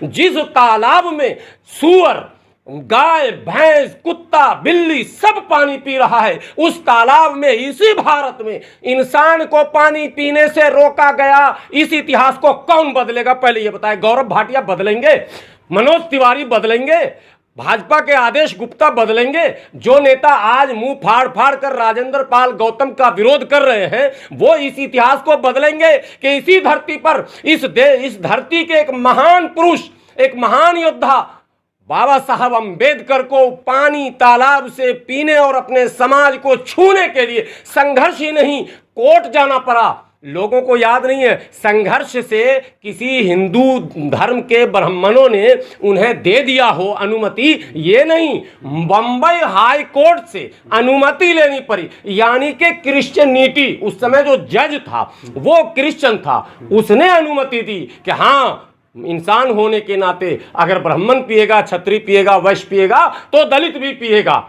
जिस तालाब में सुअर, गाय, भैंस, कुत्ता, बिल्ली सब पानी पी रहा है, उस तालाब में, इसी भारत में इंसान को पानी पीने से रोका गया। इस इतिहास को कौन बदलेगा? पहले ये बताए। गौरव भाटिया बदलेंगे? मनोज तिवारी बदलेंगे? भाजपा के आदेश गुप्ता बदलेंगे? जो नेता आज मुंह फाड़ फाड़ कर राजेंद्र पाल गौतम का विरोध कर रहे हैं, वो इस इतिहास को बदलेंगे कि इसी धरती पर, इस धरती के एक महान पुरुष, एक महान योद्धा बाबा साहब अंबेडकर को पानी तालाब से पीने और अपने समाज को छूने के लिए संघर्ष ही नहीं, कोर्ट जाना पड़ा। लोगों को याद नहीं है, संघर्ष से किसी हिंदू धर्म के ब्राह्मणों ने उन्हें दे दिया हो अनुमति, ये नहीं, बंबई हाई कोर्ट से अनुमति लेनी पड़ी। यानी कि क्रिश्चियनिटी, उस समय जो जज था वो क्रिश्चियन था, उसने अनुमति दी कि हाँ, इंसान होने के नाते अगर ब्राह्मण पिएगा, क्षत्रिय पिएगा, वैश्य पिएगा, तो दलित भी पिएगा।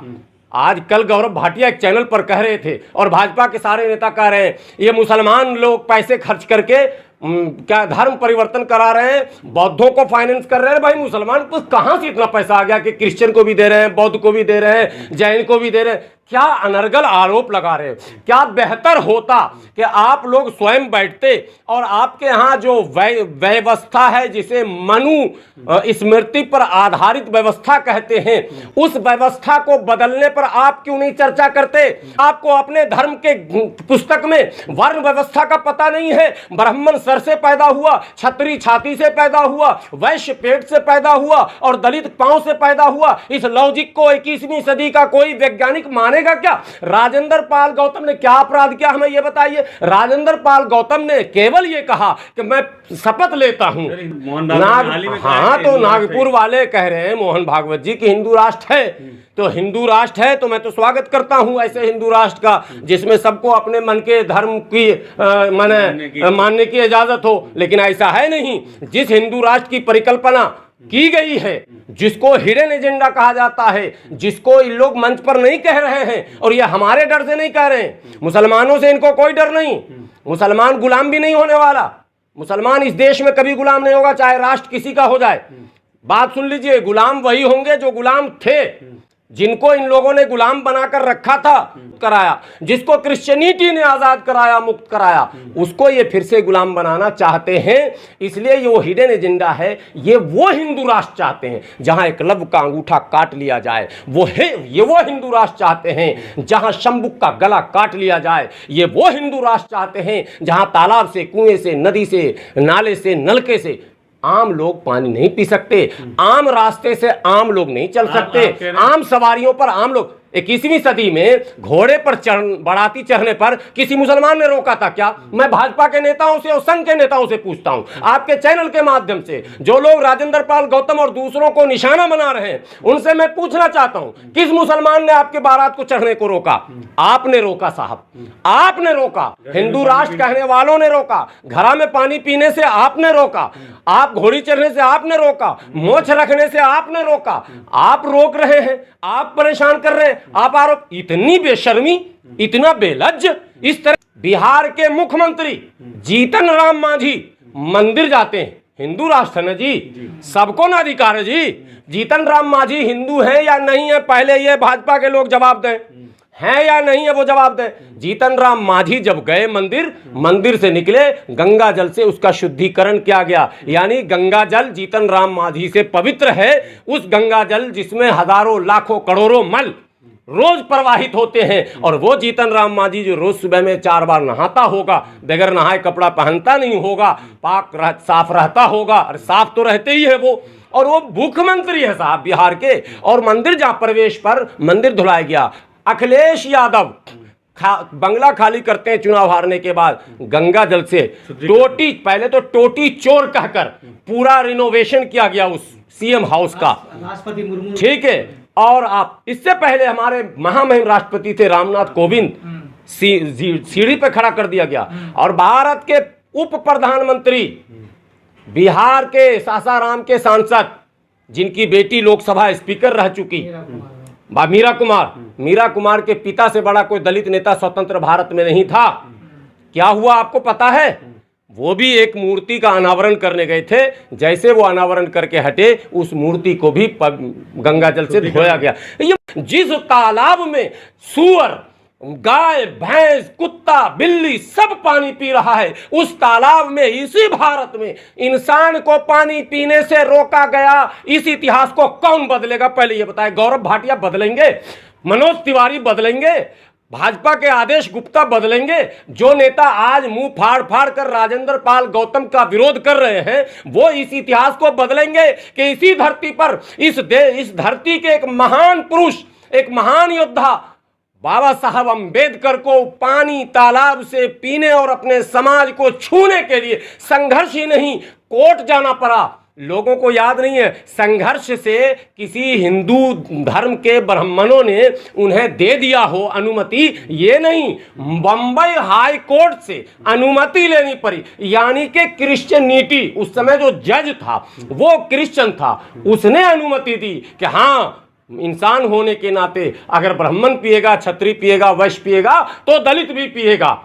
आज कल गौरव भाटिया एक चैनल पर कह रहे थे और भाजपा के सारे नेता कह रहे हैं, ये मुसलमान लोग पैसे खर्च करके क्या धर्म परिवर्तन करा रहे हैं, बौद्धों को फाइनेंस कर रहे हैं। भाई मुसलमान को कहां से इतना पैसा आ गया कि क्रिश्चियन को भी दे रहे हैं, बौद्ध को भी दे रहे हैं, जैन को भी दे रहे हैं? क्या अनर्गल आरोप लगा रहे हैं। क्या बेहतर होता कि आप लोग स्वयं बैठते और आपके यहाँ जो व्यवस्था है, जिसे मनु स्मृति पर आधारित व्यवस्था कहते हैं, उस व्यवस्था को बदलने पर आप क्यों नहीं चर्चा करते? आपको अपने धर्म के पुस्तक में वर्ण व्यवस्था का पता नहीं है। ब्राह्मण सर से पैदा हुआ, क्षत्रिय छाती से पैदा हुआ, वैश्य पेट से पैदा हुआ और दलित पांव से पैदा हुआ। इस लॉजिक को 21वीं सदी का कोई वैज्ञानिक मानेगा क्या? राजेंद्र पाल गौतम ने क्या अपराध किया, हमें यह बताइए। राजेंद्र पाल गौतम ने केवल यह कहा कि मैं शपथ लेता हूं। हाँ, तो नागपुर वाले कह रहे हैं मोहन भागवत जी की हिंदू राष्ट्र है, तो हिंदू राष्ट्र है तो मैं तो स्वागत करता हूं ऐसे हिंदू राष्ट्र का, जिसमें सबको अपने मन के धर्म की मानने की इजाजत हो। लेकिन ऐसा है नहीं। जिस हिंदू राष्ट्र की परिकल्पना की गई है, जिसको हिडन एजेंडा कहा जाता है, जिसको इन लोग मंच पर नहीं कह रहे हैं, और ये हमारे डर से नहीं कह रहे हैं, मुसलमानों से इनको कोई डर नहीं। मुसलमान गुलाम भी नहीं होने वाला। मुसलमान इस देश में कभी गुलाम नहीं होगा, चाहे राष्ट्र किसी का हो जाए। बात सुन लीजिए, गुलाम वही होंगे जो गुलाम थे, जिनको इन लोगों ने गुलाम बनाकर रखा था, कराया। जिसको क्रिश्चियनिटी ने आजाद कराया, मुक्त कराया, उसको ये फिर से गुलाम बनाना चाहते हैं। इसलिए ये वो हिडन एजेंडा है। ये वो हिंदू राष्ट्र चाहते हैं जहां एकलव्य का अंगूठा काट लिया जाए, ये वो हिंदू राष्ट्र चाहते हैं जहां शंभुक का गला काट लिया जाए। ये वो हिंदू राष्ट्र चाहते हैं जहां तालाब से, कुएं से, नदी से, नाले से, नलके से आम लोग पानी नहीं पी सकते, आम रास्ते से आम लोग नहीं चल सकते, आम सवारियों पर आम लोग। 21वीं सदी में घोड़े पर बाराती चढ़ने पर किसी मुसलमान ने रोका था क्या? मैं भाजपा के नेताओं से और संघ के नेताओं से पूछता हूं, आपके चैनल के माध्यम से, जो लोग राजेंद्र पाल गौतम और दूसरों को निशाना बना रहे हैं, उनसे मैं पूछना चाहता हूं, किस मुसलमान ने आपके बारात को चढ़ने को रोका? आपने रोका साहब, आपने रोका। हिंदू राष्ट्र कहने वालों ने रोका, घड़ा में पानी पीने से आपने रोका, आप घोड़ी चढ़ने से आपने रोका, मोछ रखने से आपने रोका। आप रोक रहे हैं, आप परेशान कर रहे हैं, आप आरोप। इतनी बेशर्मी, इतना बेलज्ज। इस तरह बिहार के मुख्यमंत्री जीतन राम मांझी मंदिर जाते हैं, हिंदू राष्ट्र है जी, सबको ना अधिकार है जी। जीतन राम मांझी हिंदू है या नहीं है, पहले ये भाजपा के लोग जवाब दें, है या नहीं है वो जवाब दें। जीतन राम मांझी जब गए मंदिर से निकले, गंगा जल से उसका शुद्धिकरण किया गया। यानी गंगा जल जीतन राम मांझी से पवित्र है। उस गंगा जल जिसमें हजारों, लाखों, करोड़ों मल रोज प्रवाहित होते हैं, और वो जीतन राम मांझी जो रोज सुबह में 4 बार नहाता होगा, बगैर नहाए कपड़ा पहनता नहीं होगा, पाक साफ रहता होगा, और साफ तो रहते ही है वो, और वो मुख्यमंत्री है साहब बिहार के। और मंदिर जहां प्रवेश पर मंदिर धुलाया गया, अखिलेश यादव बंगला खाली करते हैं चुनाव हारने के बाद, गंगा जल से टोटी, पहले तो टोटी चोर कहकर पूरा रिनोवेशन किया गया उस सीएम हाउस का, ठीक है। और आप इससे पहले हमारे महामहिम राष्ट्रपति थे रामनाथ कोविंद, सीढ़ी पे खड़ा कर दिया गया। और भारत के उप प्रधानमंत्री, बिहार के सासाराम के सांसद, जिनकी बेटी लोकसभा स्पीकर रह चुकी, मीरा कुमार के पिता से बड़ा कोई दलित नेता स्वतंत्र भारत में नहीं था। क्या हुआ आपको पता है? वो भी एक मूर्ति का अनावरण करने गए थे। जैसे वो अनावरण करके हटे, उस मूर्ति को भी गंगा जल से धोया गया। ये जिस तालाब में सूअर, गाय, भैंस, कुत्ता, बिल्ली सब पानी पी रहा है, उस तालाब में, इसी भारत में इंसान को पानी पीने से रोका गया। इस इतिहास को कौन बदलेगा? पहले ये बताएं। गौरव भाटिया बदलेंगे? मनोज तिवारी बदलेंगे? भाजपा के आदेश गुप्ता बदलेंगे? जो नेता आज मुंह फाड़ फाड़ कर राजेंद्र पाल गौतम का विरोध कर रहे हैं, वो इस इतिहास को बदलेंगे कि इसी धरती पर, इस धरती के एक महान पुरुष, एक महान योद्धा बाबा साहब अंबेडकर को पानी तालाब से पीने और अपने समाज को छूने के लिए संघर्ष ही नहीं, कोर्ट जाना पड़ा। लोगों को याद नहीं है, संघर्ष से किसी हिंदू धर्म के ब्राह्मणों ने उन्हें दे दिया हो अनुमति, ये नहीं, बंबई हाई कोर्ट से अनुमति लेनी पड़ी। यानी कि क्रिश्चियनिटी, उस समय जो जज था वो क्रिश्चियन था, उसने अनुमति दी कि हाँ, इंसान होने के नाते अगर ब्राह्मण पिएगा, क्षत्रिय पिएगा, वैश्य पिएगा, तो दलित भी पिएगा।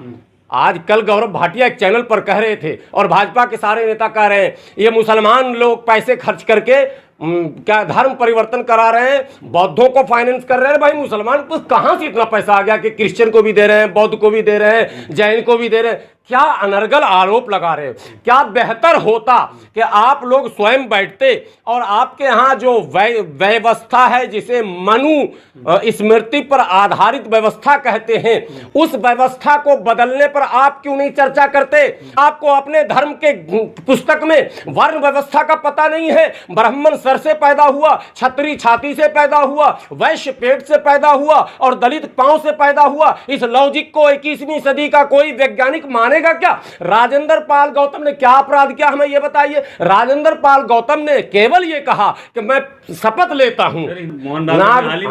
आज कल गौरव भाटिया एक चैनल पर कह रहे थे, और भाजपा के सारे नेता कह रहे हैं, ये मुसलमान लोग पैसे खर्च करके क्या धर्म परिवर्तन करा रहे हैं, बौद्धों को फाइनेंस कर रहे हैं। भाई मुसलमान को कहां से इतना पैसा आ गया कि क्रिश्चियन को भी दे रहे हैं, बौद्ध को भी दे रहे हैं, जैन को भी दे रहे हैं? क्या अनर्गल आरोप लगा रहे हैं। क्या बेहतर होता कि आप लोग स्वयं बैठते और आपके यहाँ जो व्यवस्था है, जिसे मनु स्मृति पर आधारित व्यवस्था कहते हैं, उस व्यवस्था को बदलने पर आप क्यों नहीं चर्चा करते? आपको अपने धर्म के पुस्तक में वर्ण व्यवस्था का पता नहीं है। ब्राह्मण सर से पैदा हुआ, क्षत्रिय छाती से पैदा हुआ, वैश्य पेट से पैदा हुआ और दलित पांव से पैदा हुआ। इस लॉजिक को 21वीं सदी का कोई वैज्ञानिक मानेगा क्या? राजेंद्र पाल गौतम ने क्या अपराध किया, हमें यह बताइए। राजेंद्र पाल गौतम ने केवल यह कहा कि मैं शपथ लेता हूं।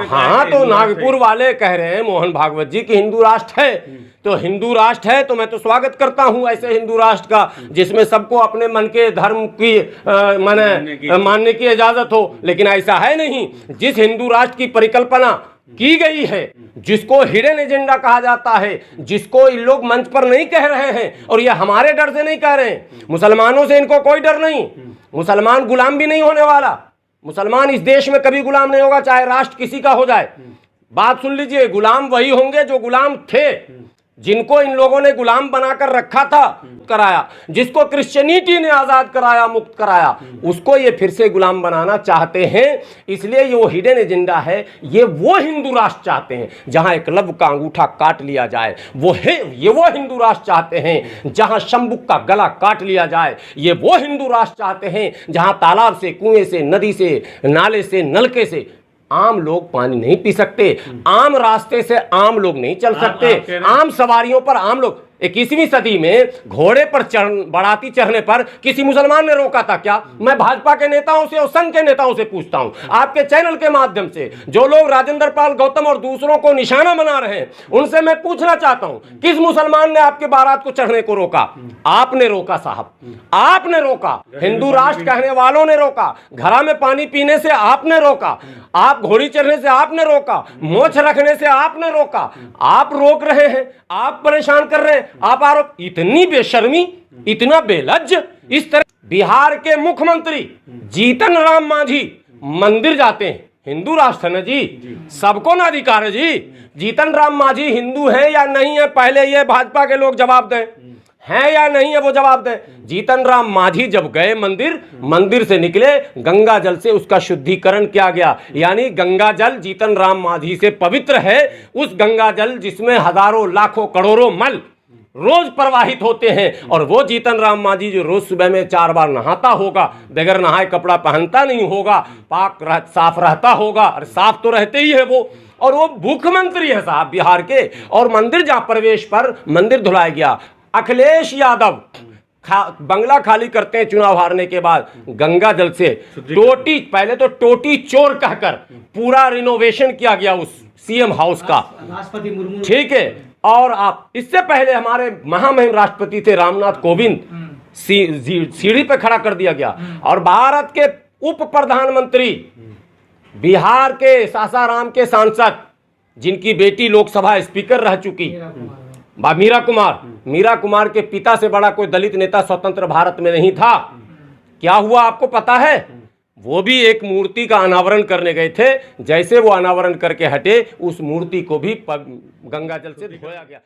हाँ, तो नागपुर वाले कह रहे हैं मोहन भागवत जी की हिंदू राष्ट्र है, तो हिंदू राष्ट्र है तो मैं तो स्वागत करता हूं ऐसे हिंदू राष्ट्र का, जिसमें सबको अपने मन के धर्म की मानने की इजाजत हो। लेकिन ऐसा है नहीं। जिस हिंदू राष्ट्र की परिकल्पना की गई है, जिसको हिडन एजेंडा कहा जाता है, जिसको इन लोग मंच पर नहीं कह रहे हैं, और ये हमारे डर से नहीं कह रहे हैं, मुसलमानों से इनको कोई डर नहीं। मुसलमान गुलाम भी नहीं होने वाला। मुसलमान इस देश में कभी गुलाम नहीं होगा, चाहे राष्ट्र किसी का हो जाए। बात सुन लीजिए, गुलाम वही होंगे जो गुलाम थे, जिनको इन लोगों ने गुलाम बनाकर रखा था, कराया। जिसको क्रिश्चियनिटी ने आजाद कराया, मुक्त कराया, उसको ये फिर से गुलाम बनाना चाहते हैं। इसलिए ये वो हिडन एजेंडा है। ये वो हिंदू राष्ट्र चाहते हैं जहां एकलव्य का अंगूठा काट लिया जाए। ये वो हिंदू राष्ट्र चाहते हैं जहां शंभुक का गला काट लिया जाए। ये वो हिंदू राष्ट्र चाहते हैं जहां तालाब से, कुएं से, नदी से, नाले से, नलके से आम लोग पानी नहीं पी सकते, आम रास्ते से आम लोग नहीं चल सकते, आम सवारियों पर आम लोग। 21वीं सदी में घोड़े पर बाराती चढ़ने पर किसी मुसलमान ने रोका था क्या? मैं भाजपा के नेताओं से और संघ के नेताओं से पूछता हूं, आपके चैनल के माध्यम से, जो लोग राजेंद्र पाल गौतम और दूसरों को निशाना बना रहे हैं, उनसे मैं पूछना चाहता हूं, किस मुसलमान ने आपके बारात को चढ़ने को रोका? आपने रोका साहब, आपने रोका। हिंदू राष्ट्र कहने वालों ने रोका। घड़ा में पानी पीने से आपने रोका। आप घोड़ी चढ़ने से आपने रोका। मोछ रखने से आपने रोका। आप रोक रहे हैं, आप परेशान कर रहे हैं, आप आरोप। इतनी बेशर्मी, इतना बेलज्ज। इस तरह बिहार के मुख्यमंत्री जीतन राम मांझी मंदिर जाते हैं। हिंदू राष्ट्र है ना जी, सबको ना अधिकार है जी। जीतन राम मांझी हिंदू है या नहीं है, पहले ये भाजपा के लोग जवाब दें, है या नहीं है वो जवाब दें। जीतन राम मांझी जब गए मंदिर से निकले, गंगा जल से उसका शुद्धिकरण किया गया। यानी गंगा जल जीतन राम मांझी से पवित्र है। उस गंगा जल जिसमें हजारों, लाखों, करोड़ों मल रोज प्रवाहित होते हैं, और वो जीतन राम मांझी जो रोज सुबह में 4 बार नहाता होगा, बगैर नहाए कपड़ा पहनता नहीं होगा, पाक साफ रहता होगा, और साफ तो रहते ही है वो, और वो मुख्यमंत्री है साहब बिहार के। और मंदिर जहां प्रवेश पर मंदिर धुलाया गया, अखिलेश यादव बंगला खाली करते हैं चुनाव हारने के बाद, गंगा जल से टोटी, पहले तो टोटी चोर कहकर पूरा रिनोवेशन किया गया उस सीएम हाउस का, ठीक है। और आप इससे पहले हमारे महामहिम राष्ट्रपति थे रामनाथ कोविंद, सीढ़ी पे खड़ा कर दिया गया। और भारत के उप प्रधानमंत्री, बिहार के सासाराम के सांसद, जिनकी बेटी लोकसभा स्पीकर रह चुकी मीरा कुमार, मीरा कुमार के पिता से बड़ा कोई दलित नेता स्वतंत्र भारत में नहीं था। क्या हुआ आपको पता है? वो भी एक मूर्ति का अनावरण करने गए थे, जैसे वो अनावरण करके हटे उस मूर्ति को भी गंगा जल से धोया गया।